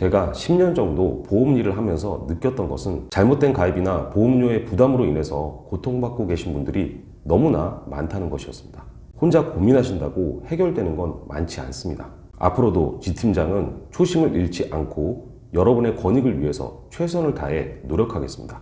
제가 10년 정도 보험 일을 하면서 느꼈던 것은 잘못된 가입이나 보험료의 부담으로 인해서 고통받고 계신 분들이 너무나 많다는 것이었습니다. 혼자 고민하신다고 해결되는 건 많지 않습니다. 앞으로도 지팀장은 초심을 잃지 않고 여러분의 권익을 위해서 최선을 다해 노력하겠습니다.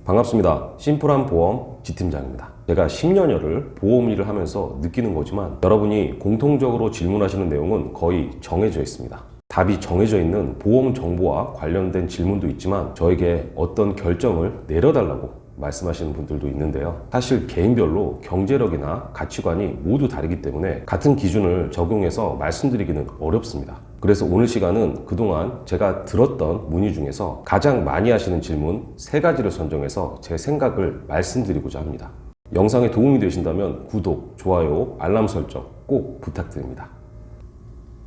반갑습니다. 심플한 보험 지팀장입니다. 제가 10년여를 보험 일을 하면서 느끼는 거지만 여러분이 공통적으로 질문하시는 내용은 거의 정해져 있습니다. 답이 정해져 있는 보험 정보와 관련된 질문도 있지만 저에게 어떤 결정을 내려달라고 말씀하시는 분들도 있는데요. 사실 개인별로 경제력이나 가치관이 모두 다르기 때문에 같은 기준을 적용해서 말씀드리기는 어렵습니다. 그래서 오늘 시간은 그동안 제가 들었던 문의 중에서 가장 많이 하시는 질문 3가지를 선정해서 제 생각을 말씀드리고자 합니다. 영상에 도움이 되신다면 구독, 좋아요, 알람 설정 꼭 부탁드립니다.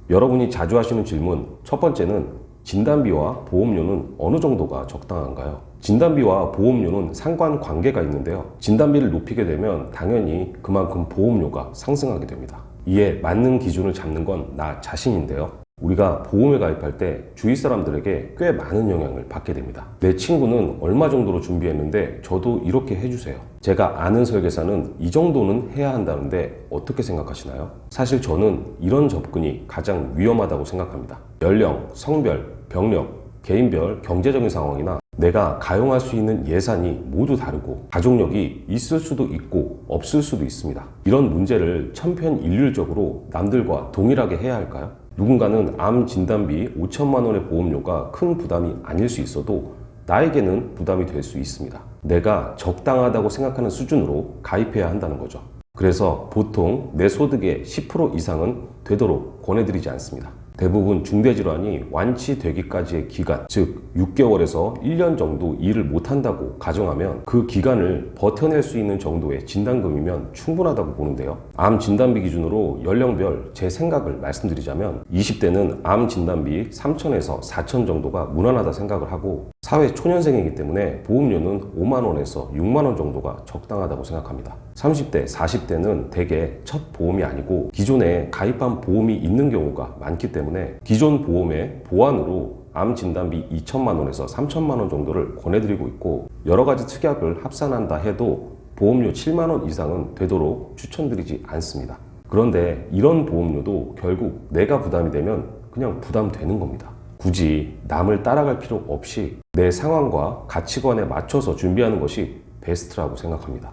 여러분이 자주 하시는 질문 첫 번째는 진단비와 보험료는 어느 정도가 적당한가요? 진단비와 보험료는 상관관계가 있는데요. 진단비를 높이게 되면 당연히 그만큼 보험료가 상승하게 됩니다. 이에 맞는 기준을 잡는 건 나 자신인데요. 우리가 보험에 가입할 때 주위 사람들에게 꽤 많은 영향을 받게 됩니다. 내 친구는 얼마 정도로 준비했는데 저도 이렇게 해주세요. 제가 아는 설계사는 이 정도는 해야 한다는데 어떻게 생각하시나요? 사실 저는 이런 접근이 가장 위험하다고 생각합니다. 연령, 성별, 병력, 개인별 경제적인 상황이나 내가 가용할 수 있는 예산이 모두 다르고 가족력이 있을 수도 있고 없을 수도 있습니다. 이런 문제를 천편일률적으로 남들과 동일하게 해야 할까요? 누군가는 암 진단비 5천만 원의 보험료가 큰 부담이 아닐 수 있어도 나에게는 부담이 될 수 있습니다. 내가 적당하다고 생각하는 수준으로 가입해야 한다는 거죠. 그래서 보통 내 소득의 10% 이상은 되도록 권해드리지 않습니다. 대부분 중대질환이 완치되기까지의 기간, 즉 6개월에서 1년 정도 일을 못한다고 가정하면 그 기간을 버텨낼 수 있는 정도의 진단금이면 충분하다고 보는데요. 암 진단비 기준으로 연령별 제 생각을 말씀드리자면 20대는 암 진단비 3천에서 4천 정도가 무난하다 생각을 하고 사회 초년생이기 때문에 보험료는 5만 원에서 6만 원 정도가 적당하다고 생각합니다. 30대, 40대는 대개 첫 보험이 아니고 기존에 가입한 보험이 있는 경우가 많기 때문에 기존 보험의 보완으로 암 진단비 2천만 원에서 3천만 원 정도를 권해드리고 있고 여러 가지 특약을 합산한다 해도 보험료 7만 원 이상은 되도록 추천드리지 않습니다. 그런데 이런 보험료도 결국 내가 부담이 되면 그냥 부담되는 겁니다. 굳이 남을 따라갈 필요 없이 내 상황과 가치관에 맞춰서 준비하는 것이 베스트라고 생각합니다.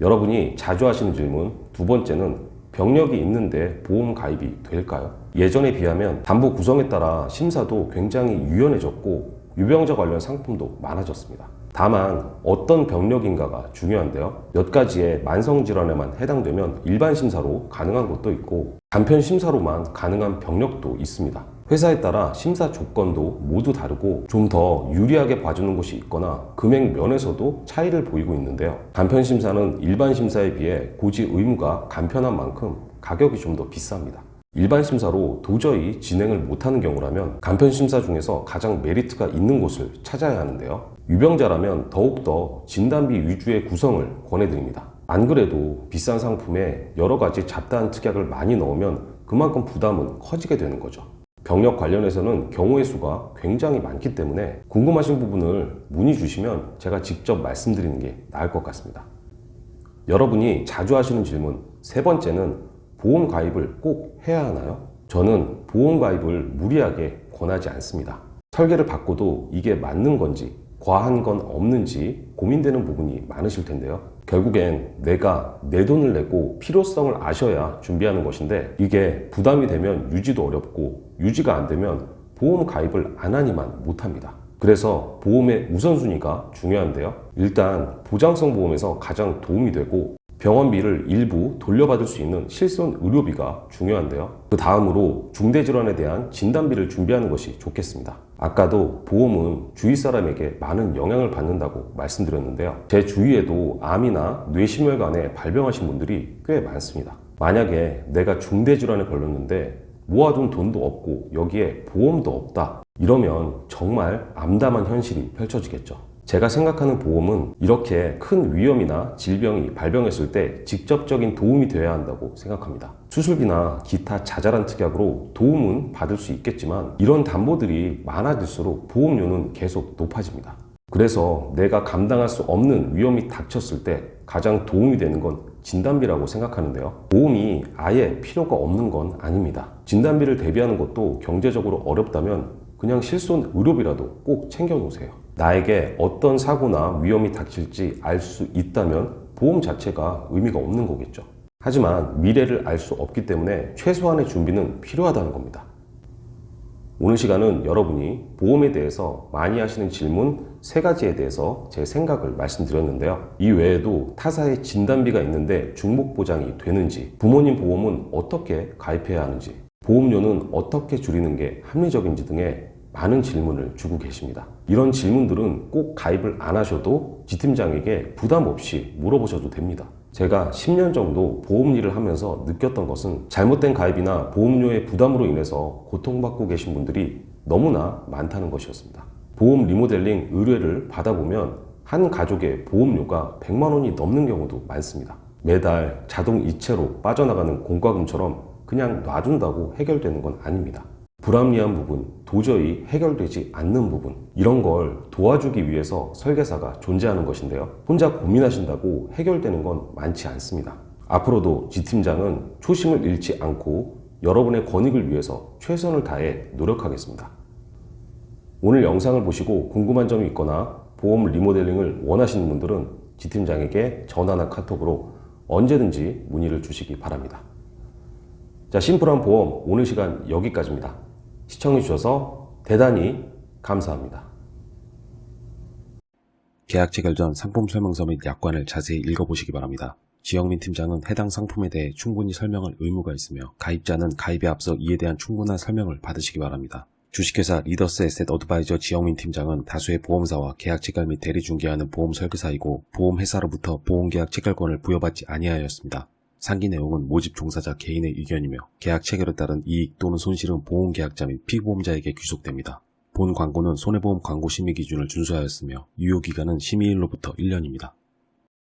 여러분이 자주 하시는 질문 두 번째는 병력이 있는데 보험 가입이 될까요? 예전에 비하면 담보 구성에 따라 심사도 굉장히 유연해졌고 유병자 관련 상품도 많아졌습니다. 다만 어떤 병력인가가 중요한데요. 몇 가지의 만성질환에만 해당되면 일반 심사로 가능한 것도 있고 간편 심사로만 가능한 병력도 있습니다. 회사에 따라 심사 조건도 모두 다르고 좀 더 유리하게 봐주는 곳이 있거나 금액 면에서도 차이를 보이고 있는데요. 간편 심사는 일반 심사에 비해 고지 의무가 간편한 만큼 가격이 좀 더 비쌉니다. 일반 심사로 도저히 진행을 못하는 경우라면 간편 심사 중에서 가장 메리트가 있는 곳을 찾아야 하는데요. 유병자라면 더욱더 진단비 위주의 구성을 권해드립니다. 안 그래도 비싼 상품에 여러 가지 잡다한 특약을 많이 넣으면 그만큼 부담은 커지게 되는 거죠. 병력 관련해서는 경우의 수가 굉장히 많기 때문에 궁금하신 부분을 문의 주시면 제가 직접 말씀드리는 게 나을 것 같습니다. 여러분이 자주 하시는 질문 세 번째는 보험 가입을 꼭 해야 하나요? 저는 보험 가입을 무리하게 권하지 않습니다. 설계를 받고도 이게 맞는 건지 과한 건 없는지 고민되는 부분이 많으실 텐데요. 결국엔 내가 내 돈을 내고 필요성을 아셔야 준비하는 것인데 이게 부담이 되면 유지도 어렵고 유지가 안 되면 보험 가입을 안 하니만 못합니다. 그래서 보험의 우선순위가 중요한데요. 일단 보장성 보험에서 가장 도움이 되고 병원비를 일부 돌려받을 수 있는 실손 의료비가 중요한데요. 그 다음으로 중대질환에 대한 진단비를 준비하는 것이 좋겠습니다. 아까도 보험은 주위 사람에게 많은 영향을 받는다고 말씀드렸는데요. 제 주위에도 암이나 뇌심혈관에 발병하신 분들이 꽤 많습니다. 만약에 내가 중대질환에 걸렸는데 모아둔 돈도 없고 여기에 보험도 없다. 이러면 정말 암담한 현실이 펼쳐지겠죠. 제가 생각하는 보험은 이렇게 큰 위험이나 질병이 발병했을 때 직접적인 도움이 되어야 한다고 생각합니다. 수술비나 기타 자잘한 특약으로 도움은 받을 수 있겠지만 이런 담보들이 많아질수록 보험료는 계속 높아집니다. 그래서 내가 감당할 수 없는 위험이 닥쳤을 때 가장 도움이 되는 건 진단비라고 생각하는데요. 보험이 아예 필요가 없는 건 아닙니다. 진단비를 대비하는 것도 경제적으로 어렵다면 그냥 실손 의료비라도 꼭 챙겨 놓으세요. 나에게 어떤 사고나 위험이 닥칠지 알 수 있다면 보험 자체가 의미가 없는 거겠죠. 하지만 미래를 알 수 없기 때문에 최소한의 준비는 필요하다는 겁니다. 오늘 시간은 여러분이 보험에 대해서 많이 하시는 질문 3가지에 대해서 제 생각을 말씀드렸는데요. 이 외에도 타사의 진단비가 있는데 중복 보장이 되는지, 부모님 보험은 어떻게 가입해야 하는지, 보험료는 어떻게 줄이는 게 합리적인지 등의 많은 질문을 주고 계십니다. 이런 질문들은 꼭 가입을 안 하셔도 지팀장에게 부담 없이 물어보셔도 됩니다. 제가 10년 정도 보험 일을 하면서 느꼈던 것은 잘못된 가입이나 보험료의 부담으로 인해서 고통받고 계신 분들이 너무나 많다는 것이었습니다. 보험 리모델링 의뢰를 받아보면 한 가족의 보험료가 100만 원이 넘는 경우도 많습니다. 매달 자동 이체로 빠져나가는 공과금처럼 그냥 놔둔다고 해결되는 건 아닙니다. 불합리한 부분, 도저히 해결되지 않는 부분, 이런 걸 도와주기 위해서 설계사가 존재하는 것인데요. 혼자 고민하신다고 해결되는 건 많지 않습니다. 앞으로도 지팀장은 초심을 잃지 않고 여러분의 권익을 위해서 최선을 다해 노력하겠습니다. 오늘 영상을 보시고 궁금한 점이 있거나 보험 리모델링을 원하시는 분들은 지팀장에게 전화나 카톡으로 언제든지 문의를 주시기 바랍니다. 자, 심플한 보험 오늘 시간 여기까지입니다. 시청해주셔서 대단히 감사합니다. 계약 체결 전 상품 설명서 및 약관을 자세히 읽어보시기 바랍니다. 지영민 팀장은 해당 상품에 대해 충분히 설명할 의무가 있으며 가입자는 가입에 앞서 이에 대한 충분한 설명을 받으시기 바랍니다. 주식회사 리더스 에셋 어드바이저 지영민 팀장은 다수의 보험사와 계약 체결 및 대리 중개하는 보험 설계사이고 보험회사로부터 보험계약 체결권을 부여받지 아니하였습니다. 상기 내용은 모집 종사자 개인의 의견이며 계약 체결에 따른 이익 또는 손실은 보험계약자 및 피보험자에게 귀속됩니다. 본 광고는 손해보험 광고 심의 기준을 준수하였으며 유효기간은 심의일로부터 1년입니다.